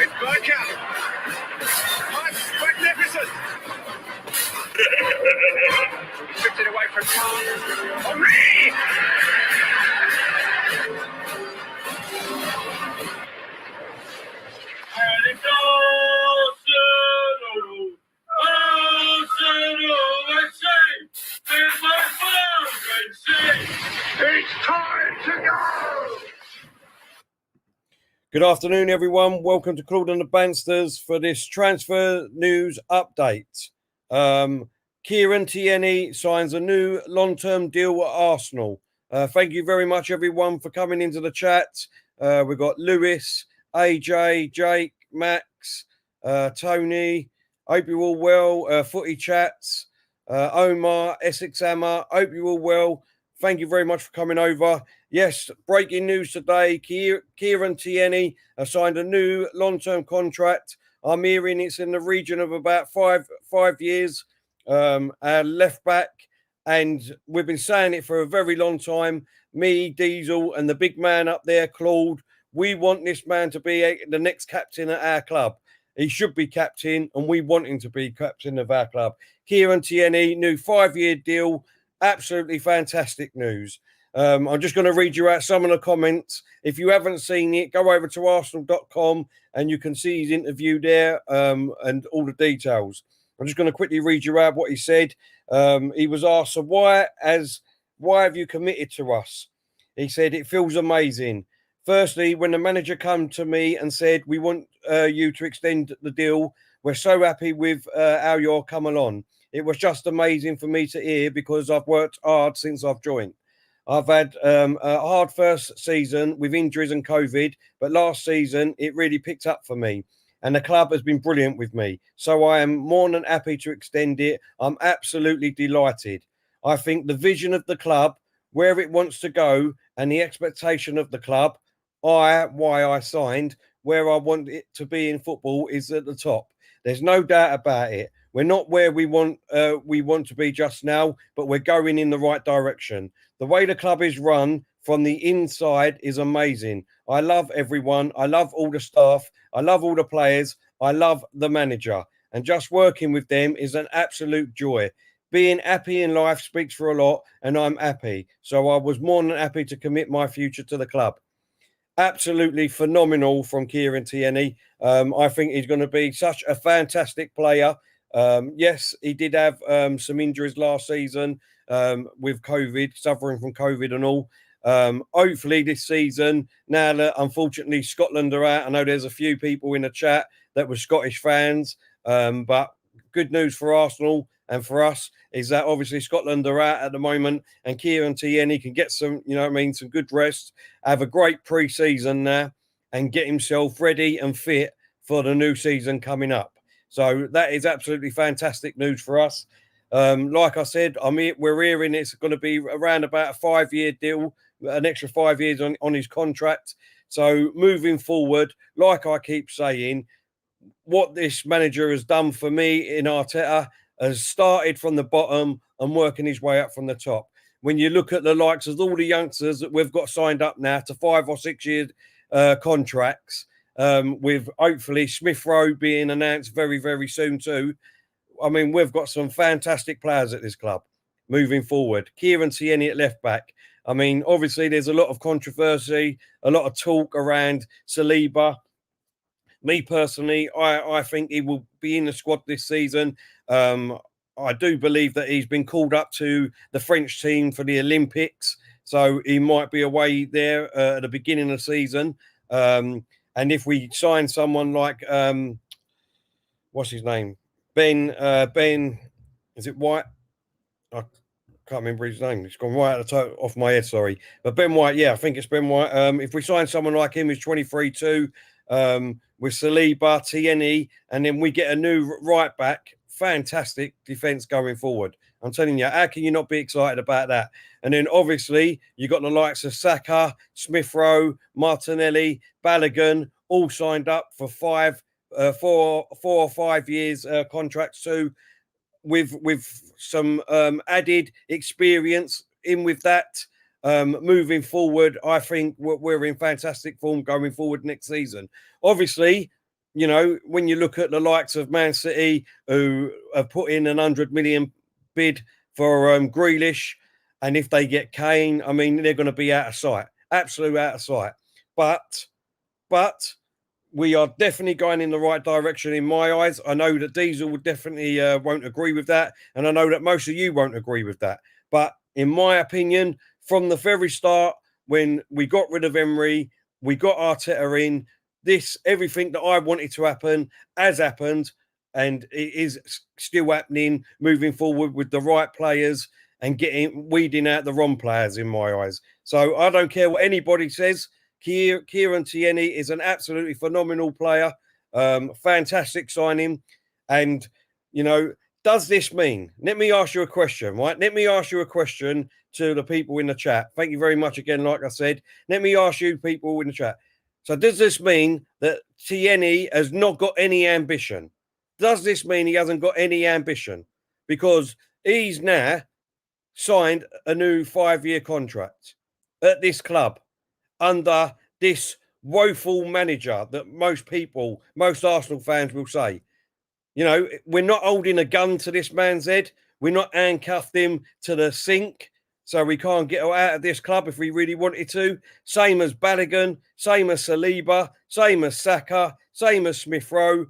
It's bergkamp. That's magnificent. Stripped it away from Claude. Henry! And it's it's time to go! Good afternoon, everyone. Welcome to Claude and the BANSTAS for this transfer news update. Kieran Tierney signs a new long-term deal at Arsenal. Thank you very much, everyone, for coming into the chat. We've got Luiz, AJ, Jake, Max, Tony. Hope you're all well. Footy chats. Omar, Essex Hammer. Hope you're all well. Thank you very much for coming over. Yes, breaking news today. Kieran Tierney has signed a new long-term contract. I'm hearing it's in the region of about five years. Left back, and we've been saying it for a very long time. Me, Diesel, and the big man up there, Claude. We want this man to be the next captain at our club. He should be captain, and we want him to be captain of our club. Kieran Tierney, new 5-year deal. Absolutely fantastic news. I'm just going to read you out some of the comments. If you haven't seen it, go over to arsenal.com and you can see his interview there and all the details. I'm just going to quickly read you out what he said. He was asked, so why have you committed to us? He said, it feels amazing. Firstly, when the manager came to me and said, we want you to extend the deal, we're so happy with how you're coming on. It was just amazing for me to hear because I've worked hard since I've joined. I've had a hard first season with injuries and COVID, but last season it really picked up for me. And the club has been brilliant with me. So I am more than happy to extend it. I'm absolutely delighted. I think the vision of the club, where it wants to go, and the expectation of the club, why I signed, where I want it to be in football is at the top. There's no doubt about it. We're not where we want to be just now, but we're going in the right direction. The way the club is run from the inside is amazing. I love everyone. I love all the staff. I love all the players. I love the manager. And just working with them is an absolute joy. Being happy in life speaks for a lot, and I'm happy. So I was more than happy to commit my future to the club. Absolutely phenomenal from Kieran Tierney. I think he's going to be such a fantastic player. Yes, he did have some injuries last season with COVID, suffering from COVID and all. Hopefully this season, now that unfortunately Scotland are out, I know there's a few people in the chat that were Scottish fans, but good news for Arsenal and for us is that obviously Scotland are out at the moment and Kieran Tierney can get some, some good rest, have a great pre-season now and get himself ready and fit for the new season coming up. So that is absolutely fantastic news for us. Like I said, we're hearing it's going to be around about a 5-year deal, an extra 5 years on his contract. So moving forward, like I keep saying, what this manager has done for me in Arteta has started from the bottom and working his way up from the top. When you look at the likes of all the youngsters that we've got signed up now to 5 or 6 year contracts, with hopefully Smith Rowe being announced very, very soon too. I mean, we've got some fantastic players at this club moving forward. Kieran Tierney at left back. I mean, obviously there's a lot of controversy, a lot of talk around Saliba. Me personally, I think he will be in the squad this season. I do believe that he's been called up to the French team for the Olympics. So he might be away there at the beginning of the season. And if we sign someone like, what's his name? Ben, is it White? I can't remember his name. It's gone right off my head, sorry. But Ben White, yeah, I think it's Ben White. If we sign someone like him who's 23 too, with Saliba, Tierney, and then we get a new right back, fantastic defence going forward. I'm telling you, how can you not be excited about that? And then obviously you got the likes of Saka, Smith Rowe, Martinelli, Bellerin, all signed up for 4 or 5 years contracts too, with some added experience in with that. Moving forward, I think we're in fantastic form going forward next season. Obviously, you know, when you look at the likes of Man City, who have put in an 100 million bid for Grealish, and if they get Kane, I mean, they're going to be out of sight, absolute out of sight. But we are definitely going in the right direction in my eyes. I know that Diesel would definitely won't agree with that, and I know that most of you won't agree with that. But in my opinion, from the very start, when we got rid of Emery, we got Arteta in, everything that I wanted to happen has happened, and it is still happening moving forward with the right players and weeding out the wrong players in my eyes. So I don't care what anybody says. Kieran Tierney is an absolutely phenomenal player, fantastic signing, and you know, does this mean? Let me ask you a question, right? Let me ask you a question to the people in the chat. Thank you very much again. Like I said, let me ask you people in the chat. So does this mean that Tierney has not got any ambition? Does this mean he hasn't got any ambition? Because he's now signed a new 5-year contract at this club under this woeful manager that most Arsenal fans will say. You know, we're not holding a gun to this man's head. We're not handcuffed him to the sink, so we can't get out of this club if we really wanted to. Same as Bellerin, same as Saliba, same as Saka, same as Smith Rowe.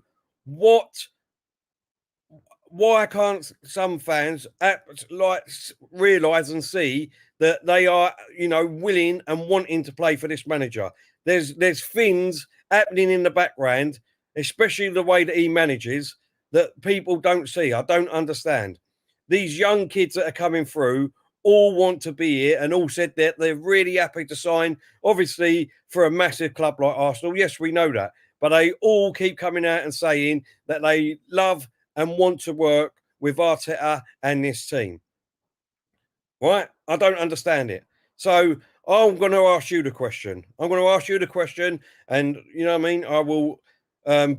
Why can't some fans realise and see that they are, you know, willing and wanting to play for this manager? There's things happening in the background, especially the way that he manages, that people don't see. I don't understand. These young kids that are coming through all want to be here and all said that they're really happy to sign, obviously, for a massive club like Arsenal. Yes, we know that. But they all keep coming out and saying that they love and want to work with Arteta and this team. Right? I don't understand it. So I'm going to ask you the question. And, you know what I mean? I will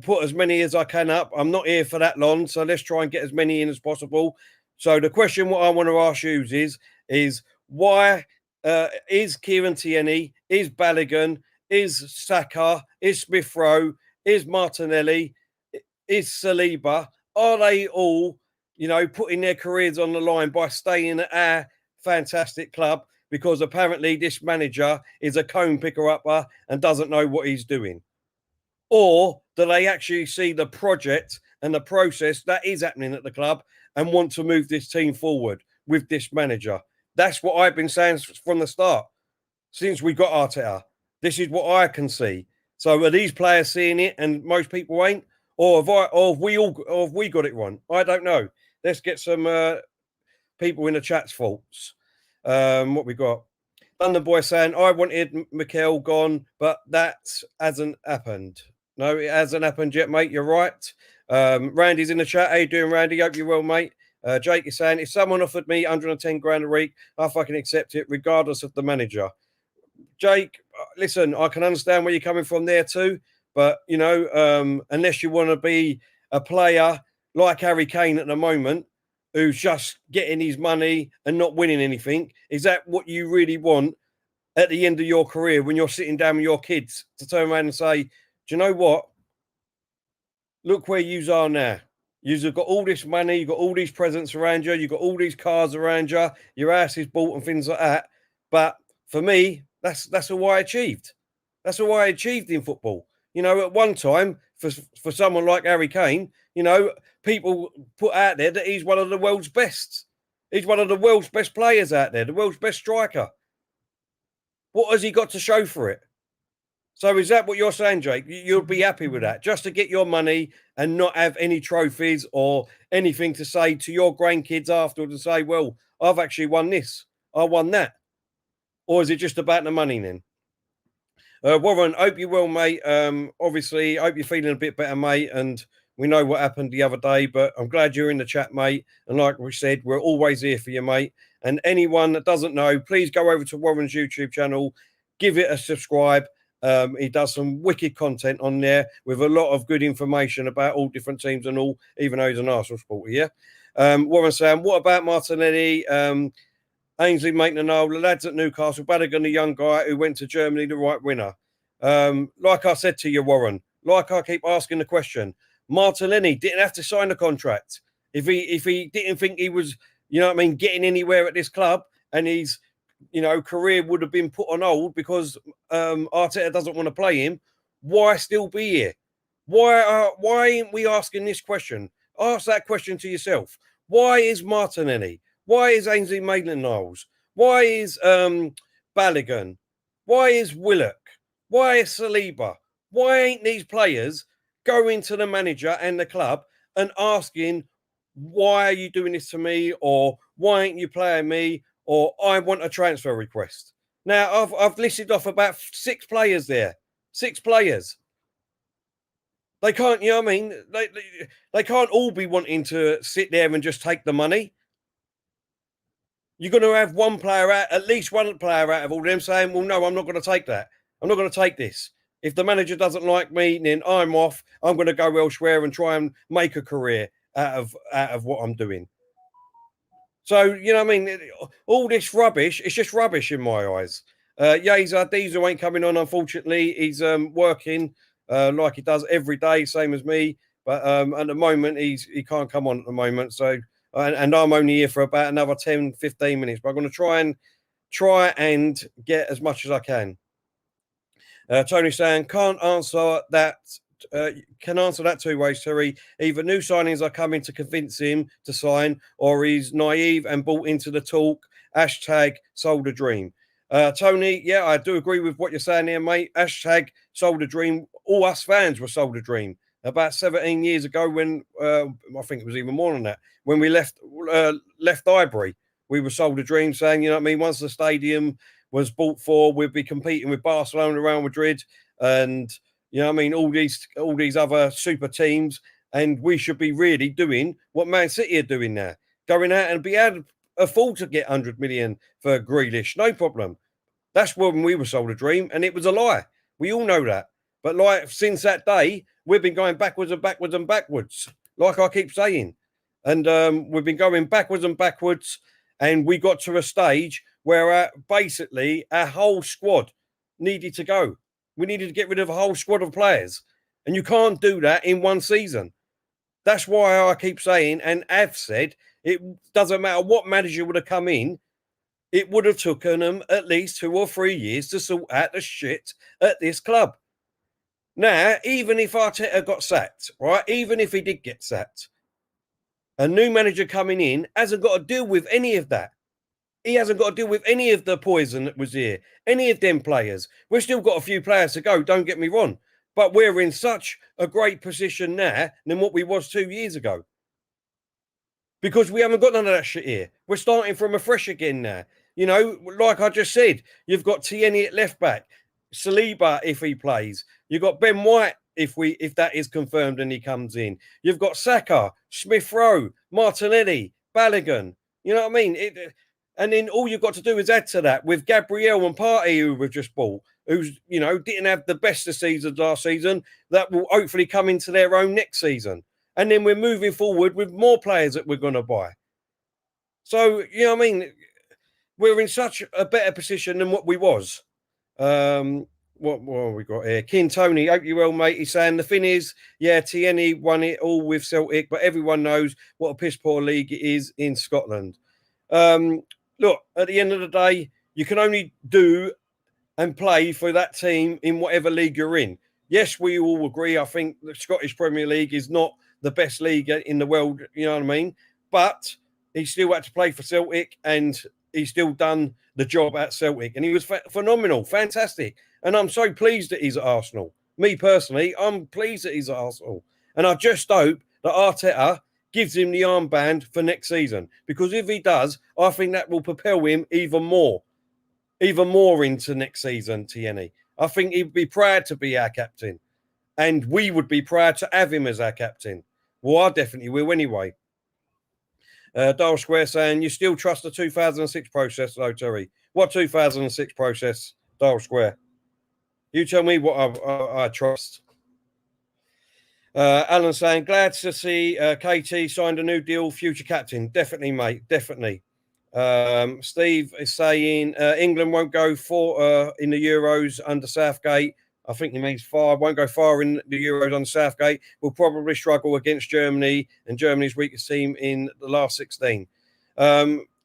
put as many as I can up. I'm not here for that long, so let's try and get as many in as possible. So the question what I want to ask you is why is Kieran Tierney, is Bellerin, is Saka, is Smith Rowe, is Martinelli, is Saliba, are they all, you know, putting their careers on the line by staying at our fantastic club because apparently this manager is a cone picker-upper and doesn't know what he's doing? Or do they actually see the project and the process that is happening at the club and want to move this team forward with this manager? That's what I've been saying from the start, since we got Arteta. This is what I can see. So are these players seeing it and most people ain't? Or have we got it wrong? I don't know. Let's get some people in the chat's thoughts. What we got? London Boy saying, I wanted Mikel gone, but that hasn't happened. No, it hasn't happened yet, mate. You're right. Randy's in the chat. How you doing, Randy? Hope you're well, mate. Jake is saying, if someone offered me 110 grand a week, I fucking accept it, regardless of the manager. Jake, listen, I can understand where you're coming from there too, but, you know, unless you want to be a player like Harry Kane at the moment, who's just getting his money and not winning anything, is that what you really want at the end of your career when you're sitting down with your kids to turn around and say, do you know what? Look where you are now. You've got all this money, you've got all these presents around you, you've got all these cars around you, your house is bought and things like that. But for me, that's all I achieved. That's all I achieved in football. You know, at one time, for someone like Harry Kane, you know, people put out there that he's one of the world's best. He's one of the world's best players out there, the world's best striker. What has he got to show for it? So is that what you're saying, Jake? You'll be happy with that, just to get your money and not have any trophies or anything to say to your grandkids afterwards and say, well, I've actually won this, I won that. Or is it just about the money then? Warren, hope you're well, mate. Obviously, hope you're feeling a bit better, mate. And we know what happened the other day, but I'm glad you're in the chat, mate. And like we said, we're always here for you, mate. And anyone that doesn't know, please go over to Warren's YouTube channel, give it a subscribe. He does some wicked content on there with a lot of good information about all different teams and all, even though he's an Arsenal supporter, yeah? Warren saying, what about Martinelli? Ainsley Maitland-Niles, the lads at Newcastle, Bellerin, the young guy who went to Germany, the right winner. Like I said to you, Warren, like I keep asking the question, Martinelli didn't have to sign a contract. If he didn't think he was, getting anywhere at this club, and his, career would have been put on hold because Arteta doesn't want to play him, why still be here? Why ain't we asking this question? Ask that question to yourself. Why is Martinelli? Why is Ainsley Maitland-Niles? Why is Bellerin? Why is Willock? Why is Saliba? Why ain't these players going to the manager and the club and asking, why are you doing this to me? Or why ain't you playing me? Or I want a transfer request. Now, I've listed off about 6 players there. 6 players. They can't, they can't all be wanting to sit there and just take the money. You're going to have one player out, at least one player out of all them saying, well, no, I'm not going to take that. I'm not going to take this. If the manager doesn't like me, then I'm off. I'm going to go elsewhere and try and make a career out of what I'm doing. So, all this rubbish, it's just rubbish in my eyes. Diesel ain't coming on, unfortunately. He's working like he does every day, same as me. But at the moment, he can't come on at the moment. So, and I'm only here for about another 10, 15 minutes. But I'm going to try and get as much as I can. Tony saying, can't answer that. Can answer that 2 ways, Terry. Either new signings are coming to convince him to sign, or he's naive and bought into the talk. Hashtag sold a dream. Tony, yeah, I do agree with what you're saying here, mate. Hashtag sold a dream. All us fans were sold a dream about 17 years ago when I think it was even more than that. When we left Highbury, we were sold a dream, saying, once the stadium was bought for, we'd be competing with Barcelona, Real Madrid, and all these other super teams, and we should be really doing what Man City are doing now, going out and be able to afford to get 100 million for Grealish, no problem. That's when we were sold a dream, and it was a lie. We all know that. But since that day, we've been going backwards and backwards and backwards, like I keep saying. And we've been going backwards and backwards, and we got to a stage where basically our whole squad needed to go. We needed to get rid of a whole squad of players. And you can't do that in one season. That's why I keep saying, and Av said, it doesn't matter what manager would have come in, it would have taken them at least 2 or 3 years to sort out the shit at this club. Now, even if Arteta got sacked, right? Even if he did get sacked, a new manager coming in hasn't got to deal with any of that. He hasn't got to deal with any of the poison that was here, any of them players. We've still got a few players to go, don't get me wrong. But we're in such a great position now than what we was 2 years ago. Because we haven't got none of that shit here. We're starting from afresh again now. Like I just said, you've got Tierney at left back, Saliba if he plays. You've got Ben White if that is confirmed and he comes in. You've got Saka, Smith-Rowe, Martinelli, Bellerin. You know what I mean? And then all you've got to do is add to that with Gabriel and Partey, who we've just bought, who's, didn't have the best of seasons last season, that will hopefully come into their own next season. And then we're moving forward with more players that we're going to buy. So, we're in such a better position than what we was. What have we got here? King Tony, hope you're well, mate. He's saying the thing is, yeah, Tierney won it all with Celtic, but everyone knows what a piss poor league it is in Scotland. Look, at the end of the day, you can only do and play for that team in whatever league you're in. Yes, we all agree. I think the Scottish Premier League is not the best league in the world, you know what I mean? But he still had to play for Celtic, and he's still done the job at Celtic. And he was phenomenal, fantastic. And I'm so pleased that he's at Arsenal. Me personally, I'm pleased that he's at Arsenal. And I just hope that Arteta gives him the armband for next season. Because if he does, I think that will propel him even more into next season, Tierney. I think he'd be proud to be our captain. And we would be proud to have him as our captain. Well, I definitely will anyway. Dial Square saying, you still trust the 2006 process, though, Terry? What 2006 process, Dial Square? You tell me what I trust. Alan saying, glad to see KT signed a new deal, future captain. Definitely, mate, definitely. Steve is saying England won't go for in the Euros under Southgate. I think he means far, won't go far in the Euros on Southgate. Will probably struggle against Germany and Germany's weakest team in the last 16.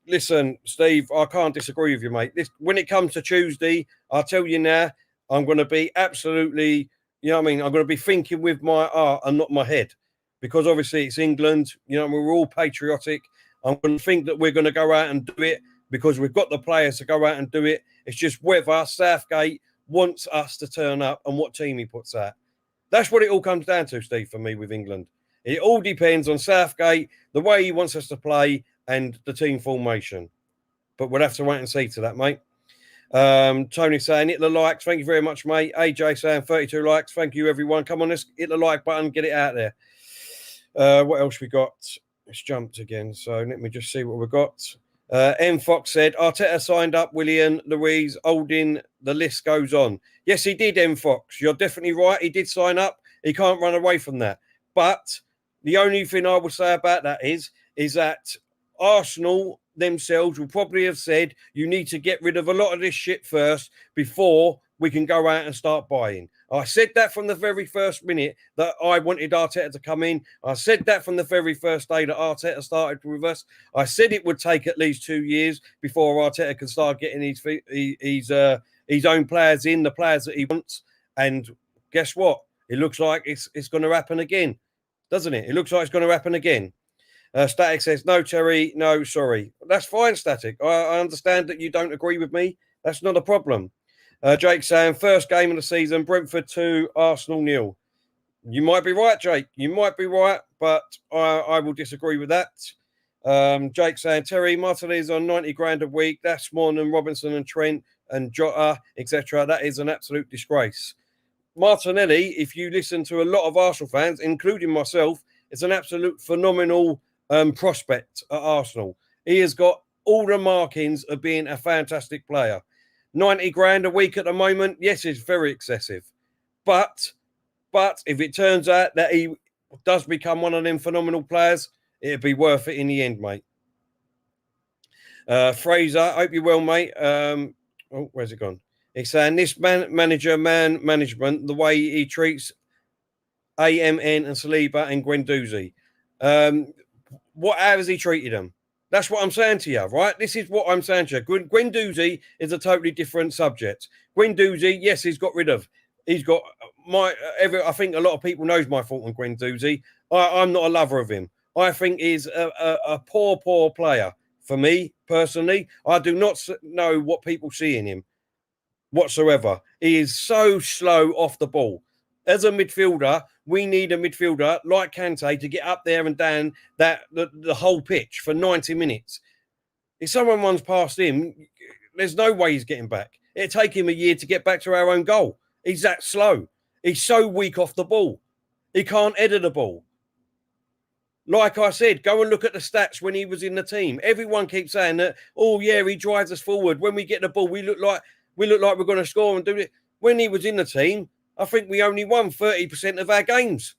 Listen, Steve, I can't disagree with you, mate. When it comes to Tuesday, I'll tell you now, I'm going to be absolutely, you know what I mean? I'm going to be thinking with my heart and not my head, because obviously it's England. You know, we're all patriotic. I'm going to think that we're going to go out and do it because we've got the players to go out and do it. It's just whether Southgate wants us to turn up and what team he puts out. That's what it all comes down to, Steve, for me with England. It all depends on Southgate, the way he wants us to play, and the team formation. But we'll have to wait and see to that, mate. Tony saying, hit the likes. Thank you very much, mate. AJ saying 32 likes. Thank you, everyone. Come on, let's hit the like button, get it out there. What else we got? It's jumped again. So let me just see what we've got. M. Fox said, Arteta signed up Willian, Luiz, Holding, the list goes on. Yes, he did, M. Fox. You're definitely right. He did sign up. He can't run away from that. But the only thing I will say about that is that Arsenal themselves will probably have said, you need to get rid of a lot of this shit first before we can go out and start buying. I said that from the very first minute that I wanted Arteta to come in. I said that from the very first day that Arteta started with us. I said it would take at least 2 years before Arteta can start getting his own players in, the players that he wants. And guess what? It looks like it's going to happen again, doesn't it? It looks like it's going to happen again. Static says, no, Terry, no, sorry. That's fine, Static. I understand that you don't agree with me. That's not a problem. Jake saying, first game of the season, Brentford 2, Arsenal 0. You might be right, Jake. You might be right, but I will disagree with that. Jake saying, Terry, Martinelli's on 90 grand a week. That's more than Robinson and Trent and Jota, etc. That is an absolute disgrace. Martinelli, if you listen to a lot of Arsenal fans, including myself, is an absolute phenomenal prospect at Arsenal. He has got all the markings of being a fantastic player. 90 grand a week at the moment, yes, it's very excessive. But if it turns out that he does become one of them phenomenal players, it'd be worth it in the end, mate. Fraser, hope you're well, mate. Where's it gone? He's saying this man management, the way he treats AMN and Saliba and Guendouzi. How has he treated them? That's what I'm saying to you, right? This is what I'm saying to you. Guendouzi is a totally different subject. Guendouzi, yes, he's got I think a lot of people knows my thought on Guendouzi. I'm not a lover of him. I think he's a poor player. For me, personally, I do not know what people see in him whatsoever. He is so slow off the ball. As a midfielder, we need a midfielder like Kante to get up there and down the whole pitch for 90 minutes. If someone runs past him, there's no way he's getting back. It'd take him a year to get back to our own goal. He's that slow. He's so weak off the ball. He can't header the ball. Like I said, go and look at the stats when he was in the team. Everyone keeps saying that, oh, yeah, he drives us forward. When we get the ball, we look like we're going to score and do it. When he was in the team, I think we only won 30% of our games.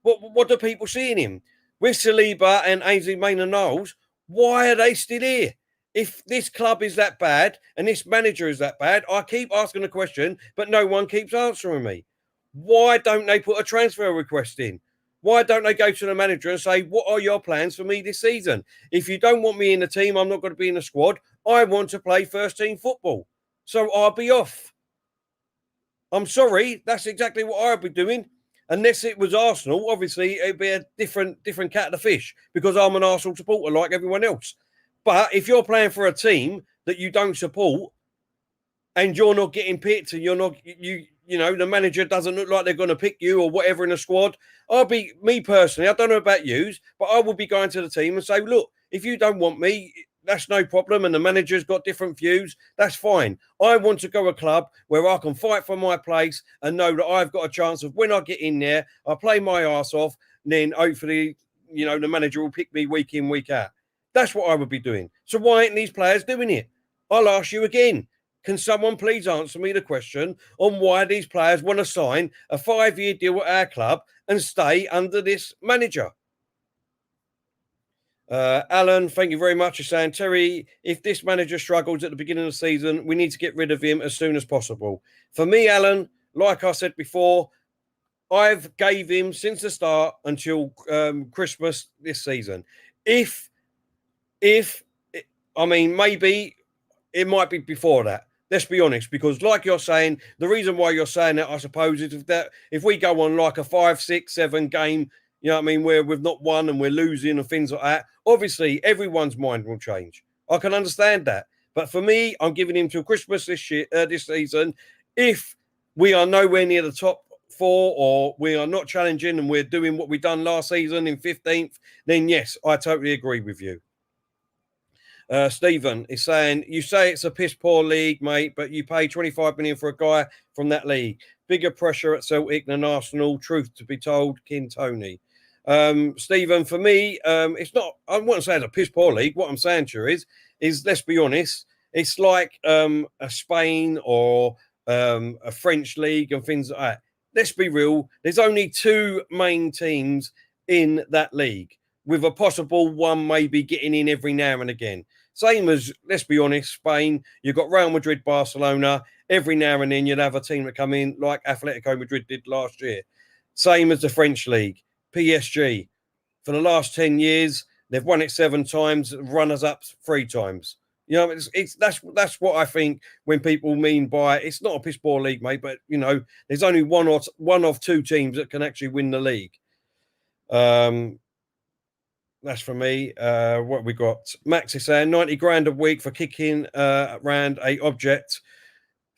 What do people see in him? With Saliba and AZ Maynard-Knowles, why are they still here? If this club is that bad and this manager is that bad, I keep asking the question, but no one keeps answering me. Why don't they put a transfer request in? Why don't they go to the manager and say, what are your plans for me this season? If you don't want me in the team, I'm not going to be in the squad. I want to play first team football. So I'll be off. I'm sorry, that's exactly what I'd be doing. Unless it was Arsenal, obviously it'd be a different kettle of fish because I'm an Arsenal supporter like everyone else. But if you're playing for a team that you don't support and you're not getting picked and you know, the manager doesn't look like they're going to pick you or whatever in the squad, me personally, I don't know about yous, but I will be going to the team and say, look, if you don't want me, that's no problem. And the manager's got different views. That's fine. I want to go a club where I can fight for my place and know that I've got a chance of when I get in there, I play my ass off. And then hopefully, you know, the manager will pick me week in, week out. That's what I would be doing. So why aren't these players doing it? I'll ask you again. Can someone please answer me the question on why these players want to sign a 5-year deal at our club and stay under this manager? Alan, thank you very much for saying, Terry, if this manager struggles at the beginning of the season, we need to get rid of him as soon as possible. For me, Alan, like I said before, I've gave him since the start until Christmas this season. If I mean, maybe it might be before that. Let's be honest, because like you're saying, the reason why you're saying that, I suppose, is if we go on like a 5, 6, 7 game, you know what I mean, where we've not won and we're losing and things like that, obviously everyone's mind will change. I can understand that. But for me, I'm giving him till Christmas this season. If we are nowhere near the top 4 or we are not challenging and we're doing what we've done last season in 15th, then yes, I totally agree with you. Stephen is saying, you say it's a piss poor league, mate, but you pay 25 million for a guy from that league. Bigger pressure at Celtic than Arsenal. Truth to be told, Kieran Tierney. Stephen, for me, it's not, I wouldn't say it's a piss poor league. What I'm saying to you is let's be honest, it's like a Spain or a French league and things like that. Let's be real. There's only 2 main teams in that league, with a possible one maybe getting in every now and again. Same as, let's be honest, Spain. You've got Real Madrid, Barcelona. Every now and then you'd have a team that come in like Atletico Madrid did last year. Same as the French league. PSG. For the last 10 years, they've won it 7 times, runners-up 3 times. You know, that's what I think when people mean by it's not a piss poor league, mate, but, you know, there's only one of 2 teams that can actually win the league. That's for me. What we got? Max is saying 90 grand a week for kicking around a object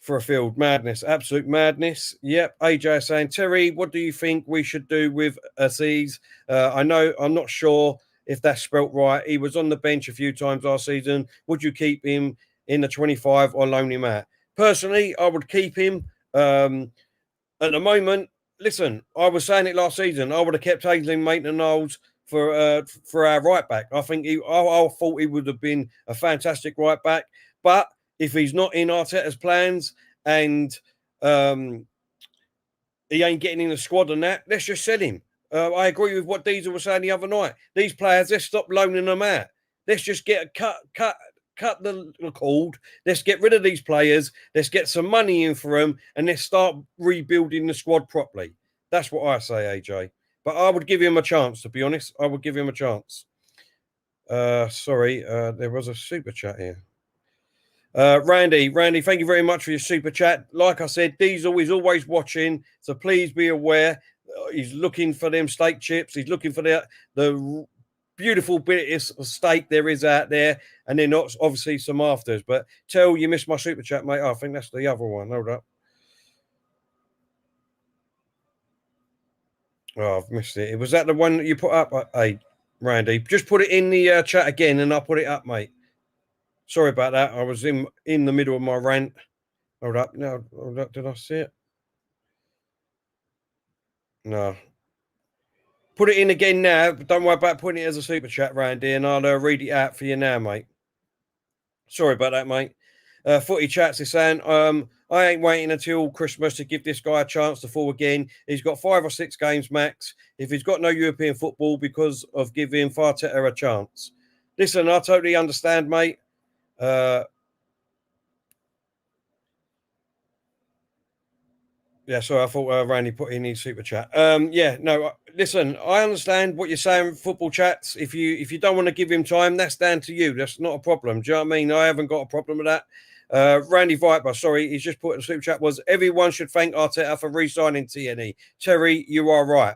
for a field. Madness. Absolute madness. Yep. AJ is saying, Terry, what do you think we should do with Aziz? I'm not sure if that's spelt right. He was on the bench a few times last season. Would you keep him in the 25 or loan him out? Personally, I would keep him. At the moment, listen, I was saying it last season. I would have kept Hazelin, Maitland-Niles for our right back. I think I thought he would have been a fantastic right back. But if he's not in Arteta's plans and he ain't getting in the squad and that, let's just sell him. I agree with what Diesel was saying the other night. These players, let's stop loaning them out. Let's just get cut the cord. Let's get rid of these players. Let's get some money in for them and let's start rebuilding the squad properly. That's what I say, AJ. But I would give him a chance, to be honest. I would give him a chance. Sorry, there was a super chat here. Randy, thank you very much for your super chat. Like I said, Diesel is always watching, so please be aware. He's looking for them steak chips. He's looking for the beautiful bit of steak there is out there, and then obviously some afters. But tell you missed my super chat, mate. Oh, I think that's the other one. Hold up. Oh, I've missed it. Was that the one that you put up? Hey, Randy, just put it in the chat again and I'll put it up, mate. Sorry about that. I was in the middle of my rant. Hold up. No, hold up. Did I see it? No. Put it in again now. But don't worry about putting it as a super chat, Randy, and I'll read it out for you now, mate. Sorry about that, mate. Footy chats is saying, I ain't waiting until Christmas to give this guy a chance to fall again. He's got 5 or 6 games max. If he's got no European football because of giving Arteta a chance. Listen, I totally understand, mate. Yeah, sorry, I thought Randy put in his super chat. Yeah, no, listen, I understand what you're saying, football chats. If you don't want to give him time, that's down to you. That's not a problem. Do you know what I mean? I haven't got a problem with that. Randy Viper, sorry, he's just put in the super chat was everyone should thank Arteta for re-signing Tierney. Terry, you are right.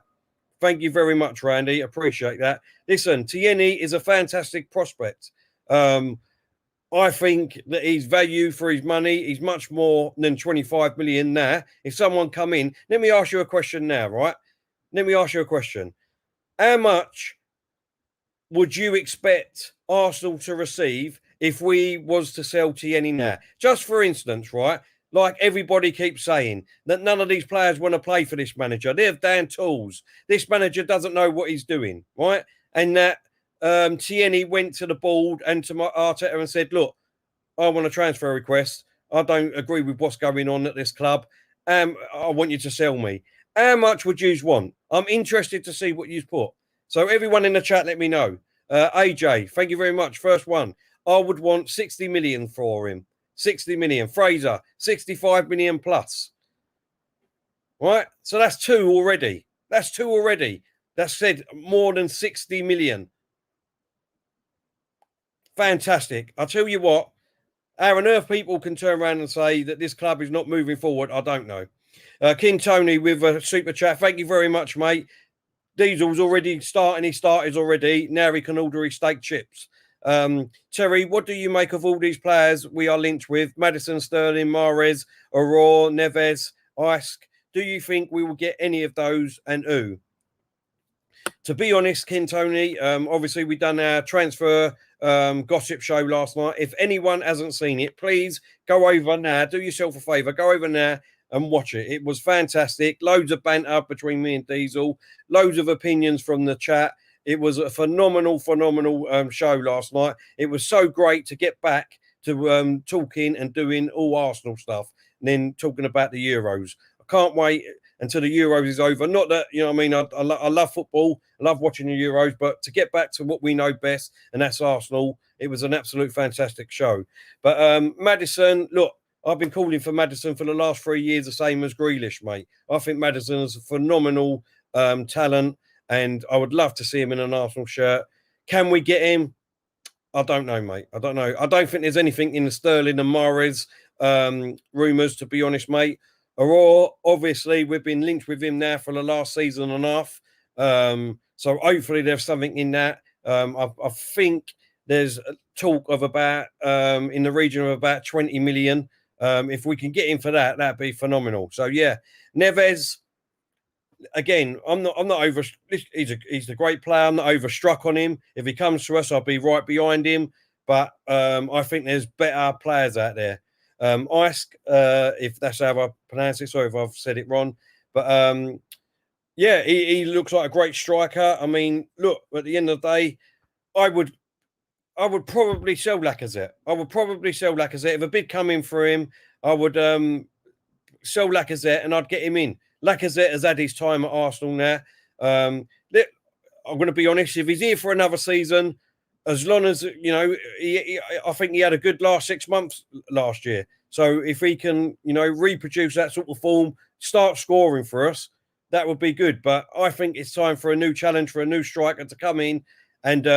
Thank you very much, Randy. Appreciate that. Listen, Tierney is a fantastic prospect. I think that his value for his money is much more than 25 million now. If someone come in, let me ask you a question now, right? Let me ask you a question. How much would you expect Arsenal to receive if we was to sell Tierney now? Just for instance, right? Like everybody keeps saying that none of these players want to play for this manager. They're damn tools. This manager doesn't know what he's doing, right? And that Tierney went to the board and to Arteta and said, look, I want a transfer request. I don't agree with what's going on at this club. I want you to sell me. How much would you want? I'm interested to see what you put. So everyone in the chat, let me know. AJ, thank you very much. First one. I would want 60 million for him. 60 million. Fraser, 65 million plus. right? So that's two already. That's two already. That's said more than 60 million. Fantastic. I'll tell you what, how on earth people can turn around and say that this club is not moving forward, I don't know. King Tony with a super chat. Thank you very much, mate. Diesel's already starting. He started already. Now he can order his steak chips. Terry, what do you make of all these players we are linked with? Maddison, Sterling, Mahrez, Aouar, Neves, Isk. Do you think we will get any of those and who? To be honest, King Tony, obviously we done our transfer gossip show last night. If anyone hasn't seen it, please go over now. Do yourself a favour. Go over now and watch it. It was fantastic. Loads of banter between me and Diesel. Loads of opinions from the chat. It was a phenomenal show last night. It was so great to get back to talking and doing all Arsenal stuff and then talking about the Euros. I can't wait until the Euros is over. Not that, you know what I mean, I love football. I love watching the Euros. But to get back to what we know best, and that's Arsenal, it was an absolute fantastic show. But Maddison, look, I've been calling for Maddison for the last 3 years, the same as Grealish, mate. I think Maddison is a phenomenal talent, and I would love to see him in an Arsenal shirt. Can we get him? I don't know, mate. I don't know. I don't think there's anything in the Sterling and Mahrez rumours, to be honest, mate. Aouar, obviously, we've been linked with him now for the last season and a half. So hopefully there's something in that. I think there's talk of about in the region of about 20 million. If we can get him for that, that'd be phenomenal. So yeah, Neves. Again, I'm not over. He's a great player. I'm not overstruck on him. If he comes to us, I'll be right behind him. But I think there's better players out there. Isk, if that's how I pronounce it. Sorry if I've said it wrong. But yeah, he looks like a great striker. I mean, look, at the end of the day, I would probably sell Lacazette. If a bid come in for him, I would sell Lacazette and I'd get him in. Lacazette has had his time at Arsenal now. I'm going to be honest, if he's here for another season, as long as, you know, I think he had a good last 6 months last year. So if he can, you know, reproduce that sort of form, start scoring for us, that would be good. But I think it's time for a new challenge, for a new striker to come in. And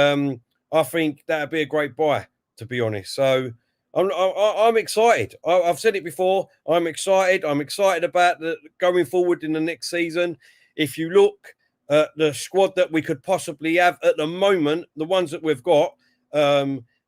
I think that would be a great buy, to be honest. So I'm excited. I've said it before. I'm excited. I'm excited about going forward in the next season. If you look at the squad that we could possibly have at the moment, the ones that we've got,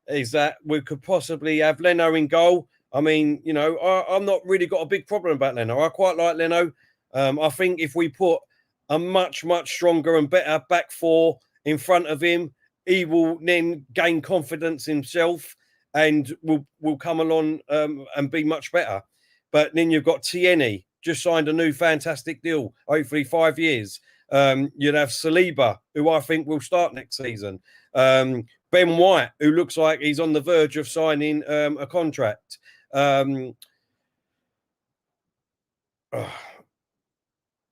is that we could possibly have Leno in goal. I mean, you know, I'm not really got a big problem about Leno. I quite like Leno. I think if we put a much stronger and better back four in front of him, he will then gain confidence himself and will come along and be much better. But then you've got Tierney, just signed a new fantastic deal, hopefully 5 years. You'd have Saliba, who I think will start next season. Ben White, who looks like he's on the verge of signing a contract.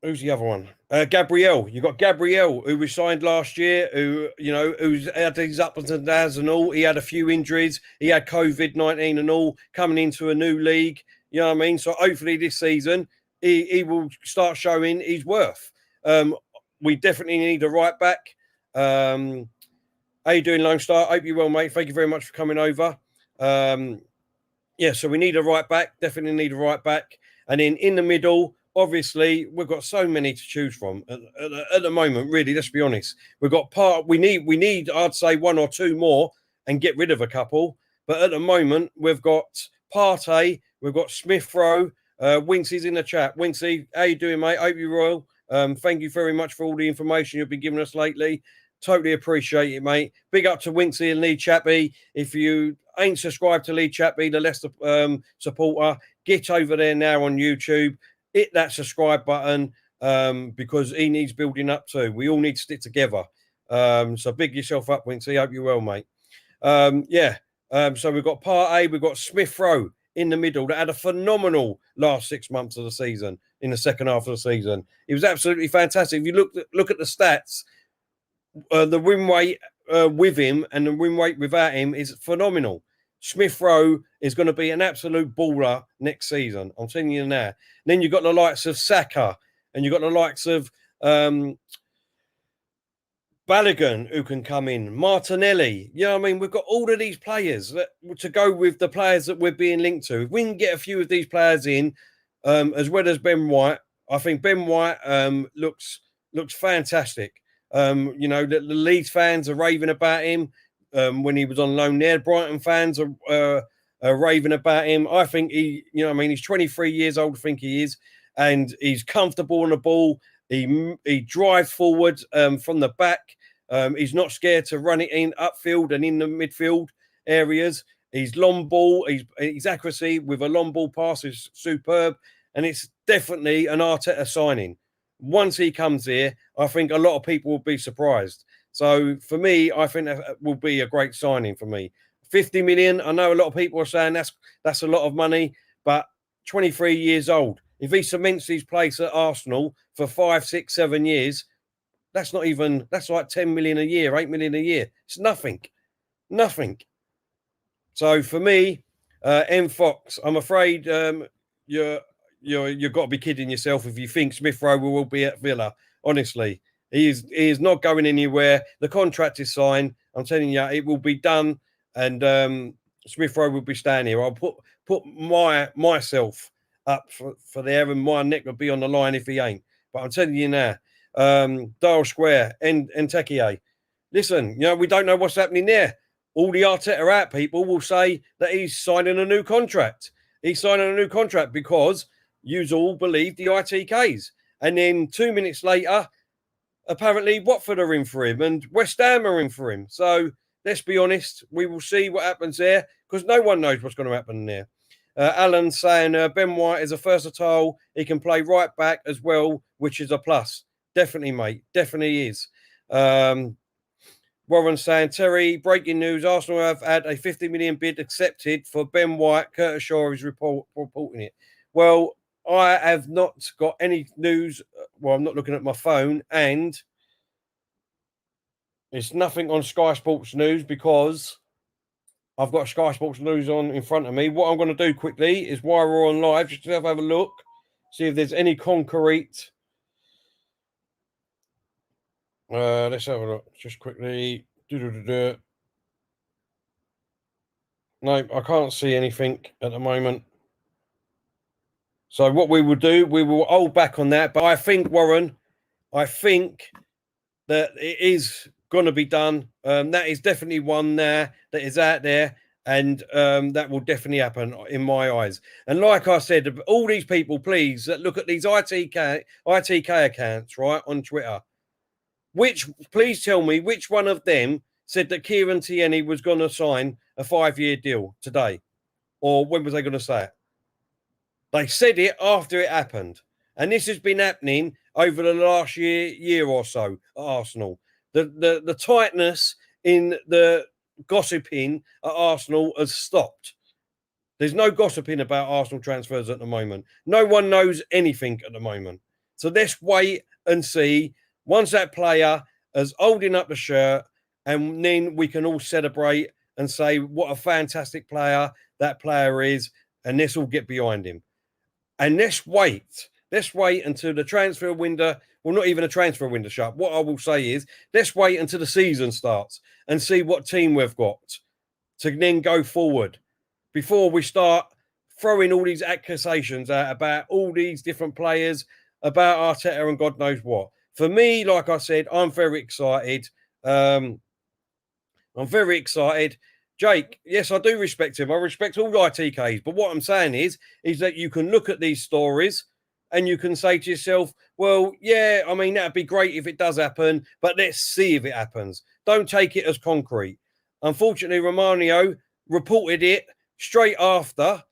Who's the other one? Gabriel. You got Gabriel, who was signed last year, who, you know, who's had his ups and downs and all. He had a few injuries. He had COVID-19 and all, coming into a new league. You know what I mean? So hopefully this season, he will start showing his worth. We definitely need a right back. How you doing, Lone Star? Hope you're well, mate. Thank you very much for coming over. Yeah, so we need a right back. Definitely need a right back. And then in the middle, obviously, we've got so many to choose from at the moment. Really, let's be honest. We need. I'd say one or two more and get rid of a couple. But at the moment, we've got Partey, we've got Smith Rowe. Wincy's in the chat. Wincy, how you doing, mate? Hope you're well. Thank you very much for all the information you've been giving us lately. Totally appreciate it, mate. Big up to Wincy and Lee Chappie. If you ain't subscribed to Lee Chappie, the Leicester supporter, get over there now on YouTube. Hit that subscribe button because he needs building up too. We all need to stick together. So big yourself up, Wincy. Hope you're well, mate. So we've got Partey, we've got Smith Rowe in the middle that had a phenomenal last 6 months of the season, in the second half of the season. It was absolutely fantastic. If you look at the stats, the win rate with him and the win rate without him is phenomenal. Smith Rowe is going to be an absolute baller next season. I'm telling you now. Then you've got the likes of Saka, And you've got the likes of Bellerin, who can come in, Martinelli. You know what I mean? We've got all of these players to go with the players that we're being linked to. If we can get a few of these players in, as well as Ben White, I think Ben White looks fantastic. You know, the Leeds fans are raving about him when he was on loan there. Brighton fans are raving about him. I think you know what I mean? He's 23 years old, I think he is, and he's comfortable on the ball. He drives forward from the back. He's not scared to run it in upfield and in the midfield areas. He's long ball. His accuracy with a long ball pass is superb. And it's definitely an Arteta signing. Once he comes here, I think a lot of people will be surprised. So for me, I think that will be a great signing for me. 50 million. I know a lot of people are saying that's a lot of money, but 23 years old. If he cements his place at Arsenal for 5, 6, 7 years, that's like 10 million a year, 8 million a year. It's nothing. So for me, M Fox, I'm afraid you've got to be kidding yourself if you think Smith Rowe will be at Villa. Honestly, he is not going anywhere. The contract is signed. I'm telling you, it will be done, and Smith Rowe will be staying here. I'll put myself up for there, and my neck will be on the line if he ain't. But I'm telling you now, Dial Square and Tekie. Listen, you know, we don't know what's happening there. All the Arteta out people will say that he's signing a new contract. He's signing a new contract because you all believe the ITKs. And then 2 minutes later, apparently Watford are in for him and West Ham are in for him. So let's be honest, we will see what happens there because no one knows what's going to happen there. Alan saying Ben White is a versatile. He can play right back as well, which is a plus. Definitely, mate. Definitely is. Warren saying, Terry, breaking news. Arsenal have had a 50 million bid accepted for Ben White. Curtis Shaw is reporting it. Well, I have not got any news. Well, I'm not looking at my phone, and it's nothing on Sky Sports News because I've got Sky Sports News on in front of me. What I'm going to do quickly is while we're on live, just to have a look, see if there's any concrete. Let's have a look just quickly. No, I can't see anything at the moment. So what we will do, we will hold back on that. But I think, Warren, I think that it is going to be done. That is definitely one there that is out there. And that will definitely happen in my eyes. And like I said, all these people, please look at these ITK accounts, right, on Twitter. Please tell me which one of them said that Kieran Tierney was going to sign a 5-year deal today? Or when was they going to say it? They said it after it happened. And this has been happening over the last year or so at Arsenal. The tightness in the gossiping at Arsenal has stopped. There's no gossiping about Arsenal transfers at the moment. No one knows anything at the moment. So let's wait and see. Once that player is holding up the shirt, and then we can all celebrate and say what a fantastic player that player is, and let's all get behind him. And let's wait until the transfer window, well, not even a transfer window shut. What I will say is, let's wait until the season starts and see what team we've got to then go forward before we start throwing all these accusations out about all these different players, about Arteta and God knows what. For me, like I said, I'm very excited. I'm very excited. Jake, yes, I do respect him. I respect all ITKs. But what I'm saying is that you can look at these stories and you can say to yourself, well, yeah, I mean, that'd be great if it does happen, but let's see if it happens. Don't take it as concrete. Unfortunately, Romario reported it straight after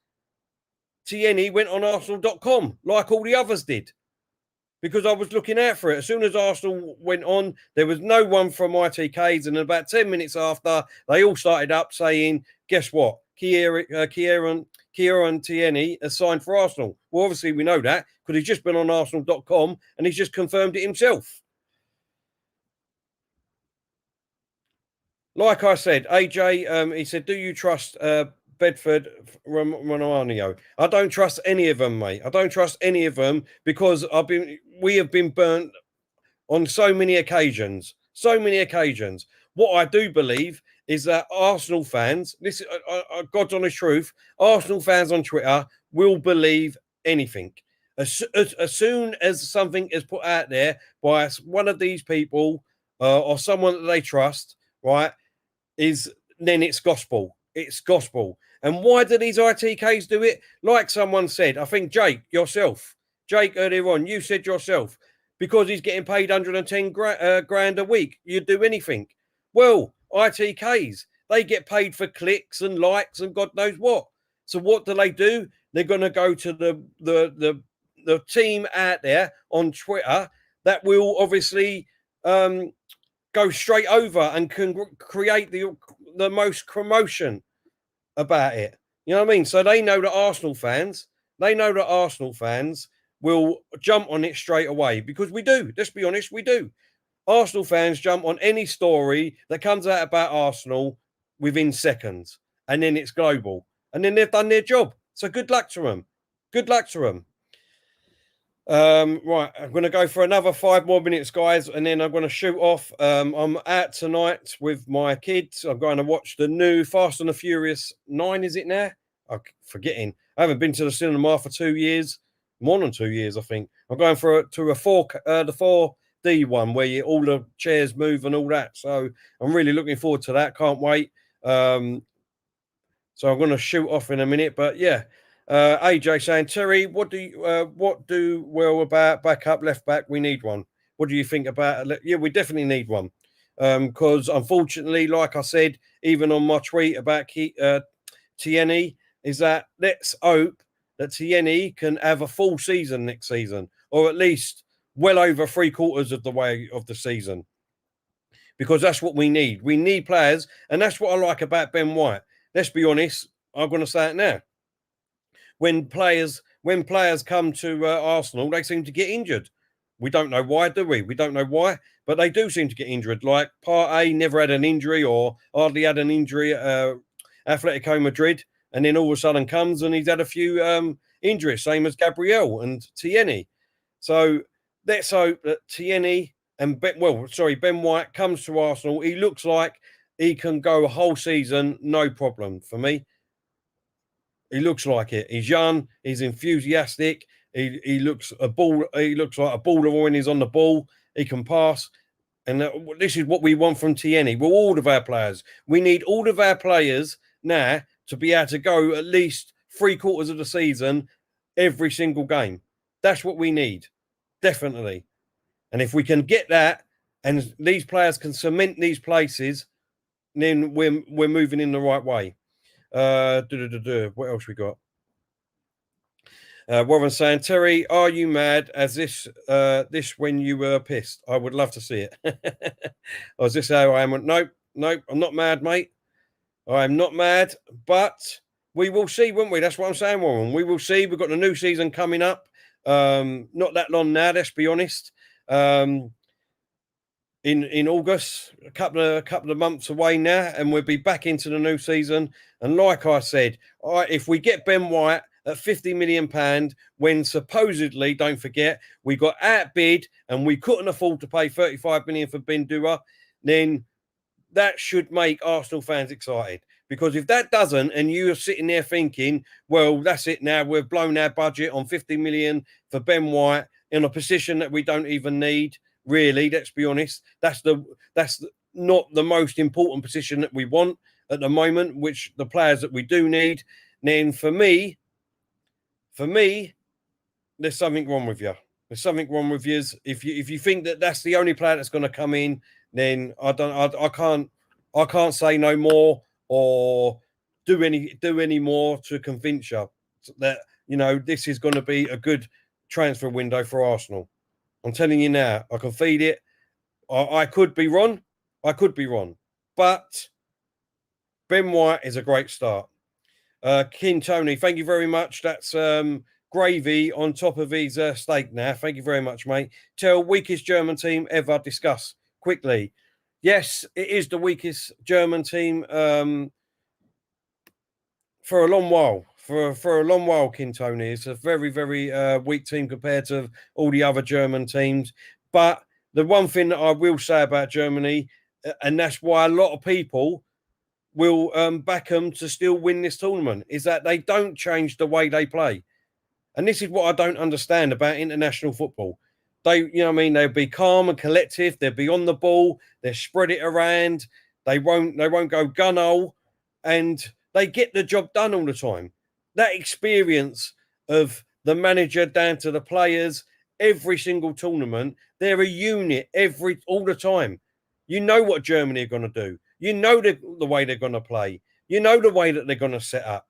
Tierney went on Arsenal.com, like all the others did, because I was looking out for it. As soon as Arsenal went on, there was no one from ITKs, and about 10 minutes after, they all started up saying, guess what? Kieran Tierney has signed for Arsenal. Well, obviously, we know that because he's just been on Arsenal.com and he's just confirmed it himself. Like I said, AJ, he said, do you trust Bedford Romano. I don't trust any of them, mate. I don't trust any of them because we have been burnt on so many occasions. So many occasions. What I do believe is that Arsenal fans, this God's honest truth, Arsenal fans on Twitter will believe anything. As soon as something is put out there by one of these people or someone that they trust, right, then it's gospel. It's gospel. And why do these ITKs do it? Like someone said, I think Jake earlier on, you said yourself, because he's getting paid 110 grand a week, you'd do anything. Well, ITKs, they get paid for clicks and likes and God knows what. So what do? They're going to go to the team out there on Twitter that will obviously go straight over and can create the most commotion about it. You know what I mean? So they know that Arsenal fans will jump on it straight away because we do. Let's be honest, we do. Arsenal fans jump on any story that comes out about Arsenal within seconds, and then it's global, and then they've done their job. So good luck to them. Good luck to them. Right, I'm going to go for another 5 more minutes, guys, and then I'm going to shoot off. I'm out tonight with my kids. I'm going to watch the new Fast and the Furious 9, is it now? I'm forgetting. I haven't been to the cinema for 2 years. More than 2 years, I think. I'm going the 4D one where all the chairs move and all that. So I'm really looking forward to that. Can't wait. So I'm going to shoot off in a minute. But yeah, AJ saying, Terry, what do well about backup left back? We need one. What do you think about it? Yeah, we definitely need one. Because unfortunately, like I said, even on my tweet about Tierney, is that let's hope that Tierney can have a full season next season, or at least well over 3/4 of the way of the season, because that's what we need. We need players, and that's what I like about Ben White. Let's be honest. I'm going to say it now. When players come to Arsenal, they seem to get injured. We don't know why, do we? We don't know why, but they do seem to get injured. Like Partey never had an injury or hardly had an injury at Atletico Madrid, and then all of a sudden comes and he's had a few injuries, same as Gabriel and Tierney. So let's hope that Tierney and Ben White comes to Arsenal. He looks like he can go a whole season, no problem for me. He looks like it. He's young. He's enthusiastic. He looks like a baller when he's on the ball. He can pass. And this is what we want from Tierney. Well, all of our players. We need all of our players now to be able to go at least 3/4 of the season every single game. That's what we need. Definitely. And if we can get that and these players can cement these places, then we're moving in the right way. What else we got? Warren saying, Terry, are you mad as this when you were pissed? I would love to see it. Or is this how I am? Nope, I'm not mad, mate. I'm not mad, but we will see, won't we? That's what I'm saying, Warren. We will see. We've got the new season coming up. Not that long now, let's be honest. In August, a couple of months away now, and we'll be back into the new season. And like I said, if we get Ben White at £50 million, when supposedly, don't forget, we got outbid and we couldn't afford to pay 35 million for Ben Dua, then that should make Arsenal fans excited. Because if that doesn't, and you're sitting there thinking, well, that's it now, we've blown our budget on 50 million for Ben White in a position that we don't even need, really, let's be honest. That's not the most important position that we want at the moment, which the players that we do need. Then for me, there's something wrong with you. There's something wrong with you. If you think that that's the only player that's going to come in, then I can't say no more or do any more to convince you that this is going to be a good transfer window for Arsenal. I'm telling you now, I can feed it. I could be wrong. But Ben White is a great start. Kieran Tierney, thank you very much. That's gravy on top of his steak now. Thank you very much, mate. Tell weakest German team ever. Discuss quickly. Yes, it is the weakest German team for a long while. For a long while, Tony. It's a very, very weak team compared to all the other German teams. But the one thing that I will say about Germany, and that's why a lot of people will back them to still win this tournament, is that they don't change the way they play. And this is what I don't understand about international football. They'll be calm and collective. They'll be on the ball. They'll spread it around. They won't go gun-hole, and they get the job done all the time. That experience of the manager down to the players, every single tournament, they're a unit all the time. You know what Germany are going to do. You know the way they're going to play. You know the way that they're going to set up.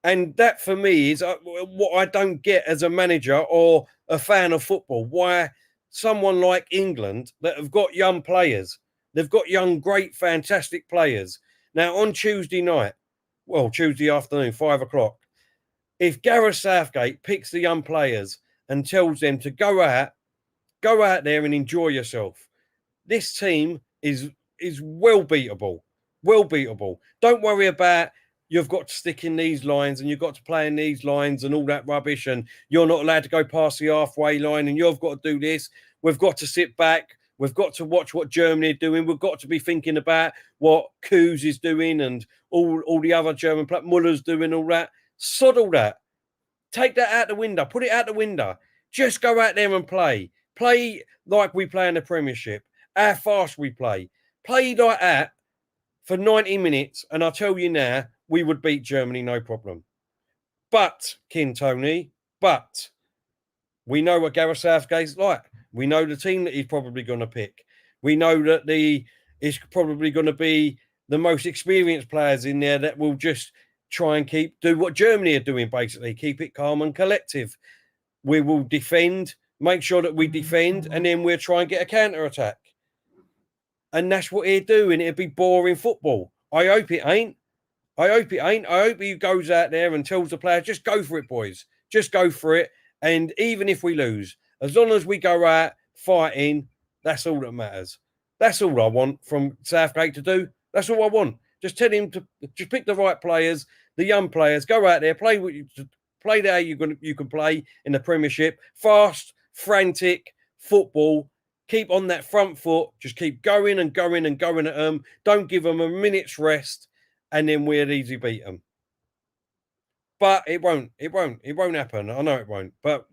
And that, for me, is what I don't get as a manager or a fan of football. Why someone like England that have got young players, they've got young, great, fantastic players. Now, on Tuesday afternoon, 5 o'clock, if Gareth Southgate picks the young players and tells them to go out there and enjoy yourself, this team is well beatable. Well beatable. Don't worry about you've got to stick in these lines and you've got to play in these lines and all that rubbish, and you're not allowed to go past the halfway line and you've got to do this. We've got to sit back. We've got to watch what Germany are doing. We've got to be thinking about what Kuz is doing and all the other German players, Muller's doing, all that. Sod all that. Take that out the window. Put it out the window. Just go out there and play. Play like we play in the Premiership. How fast we play. Play like that for 90 minutes, and I tell you now, we would beat Germany, no problem. But, Tony, we know what Gareth Southgate's like. We know the team that he's probably going to pick. We know that it's probably going to be the most experienced players in there that will just try and do what Germany are doing, basically. Keep it calm and collective. We will defend, make sure that we defend, and then we'll try and get a counter-attack. And that's what he'll do, and it'll be boring football. I hope it ain't. I hope he goes out there and tells the players, just go for it, boys. Just go for it. And even if we lose, as long as we go out fighting, that's all that matters. That's all I want from Southgate to do. That's all I want. Just tell him to just pick the right players, the young players, go out there, play the way you can play in the Premiership. Fast, frantic football. Keep on that front foot. Just keep going and going and going at them. Don't give them a minute's rest, and then we'll easily beat them. But it won't. It won't happen. I know it won't. But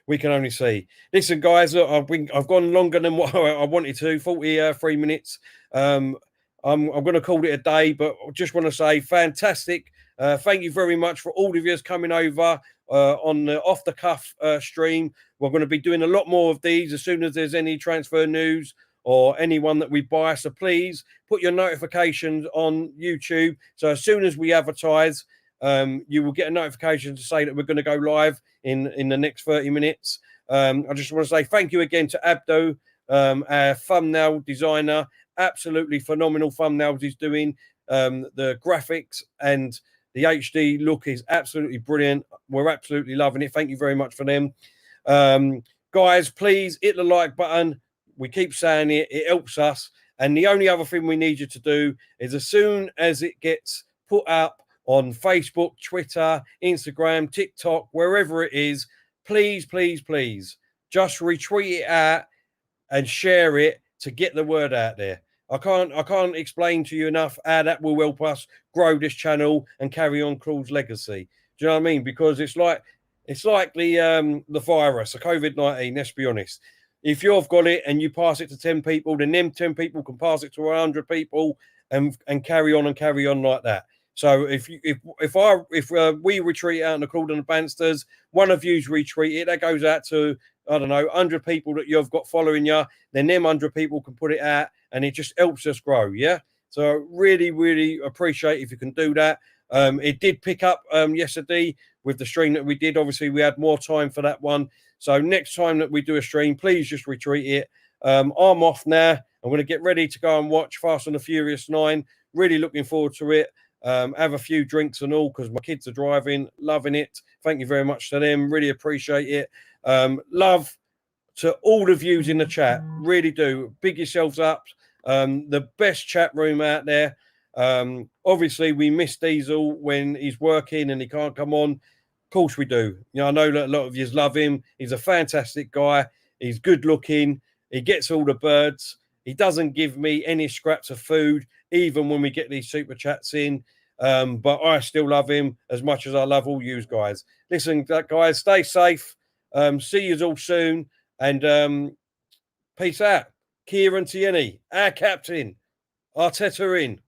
we can only see. Listen, guys, I've gone longer than what I wanted to. 43 minutes. I'm going to call it a day, but I just want to say fantastic. Thank you very much for all of you coming over on the Off the Cuff stream. We're going to be doing a lot more of these as soon as there's any transfer news or anyone that we buy. So please put your notifications on YouTube. So as soon as we advertise, you will get a notification to say that we're going to go live in the next 30 minutes. I just want to say thank you again to Abdo, our thumbnail designer. Absolutely phenomenal thumbnails he's doing. The graphics and the HD look is absolutely brilliant. We're absolutely loving it. Thank you very much for them. Guys, please hit the like button. We keep saying it. It helps us. And the only other thing we need you to do is as soon as it gets put up on Facebook, Twitter, Instagram, TikTok, wherever it is, please, please, please, just retweet it out and share it to get the word out there. I can't explain to you enough how that will help us grow this channel and carry on Claude's legacy. Do you know what I mean? Because it's like the virus, the COVID-19, let's be honest. If you've got it and you pass it to 10 people, then them 10 people can pass it to 100 people and carry on like that. So if we retweet out on the Claude and the BANSTAS, one of you's retweet it, that goes out to, I don't know, 100 people that you've got following you, then them 100 people can put it out and it just helps us grow, yeah? So really, really appreciate if you can do that. It did pick up yesterday with the stream that we did. Obviously, we had more time for that one. So next time that we do a stream, please just retweet it. I'm off now. I'm going to get ready to go and watch Fast and the Furious 9. Really looking forward to it. Have a few drinks and all because my kids are driving, loving it. Thank you very much to them. Really appreciate it. Love to all the views in the chat. Really do. Big yourselves up. The best chat room out there. Obviously, we miss Diesel when he's working and he can't come on. Of course we do. You know, I know that a lot of you love him. He's a fantastic guy. He's good looking. He gets all the birds. He doesn't give me any scraps of food, even when we get these super chats in. But I still love him as much as I love all you guys. Listen, guys, stay safe. See you all soon. And peace out. Kieran Tierney, our captain. Arteta in.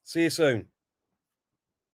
See you soon.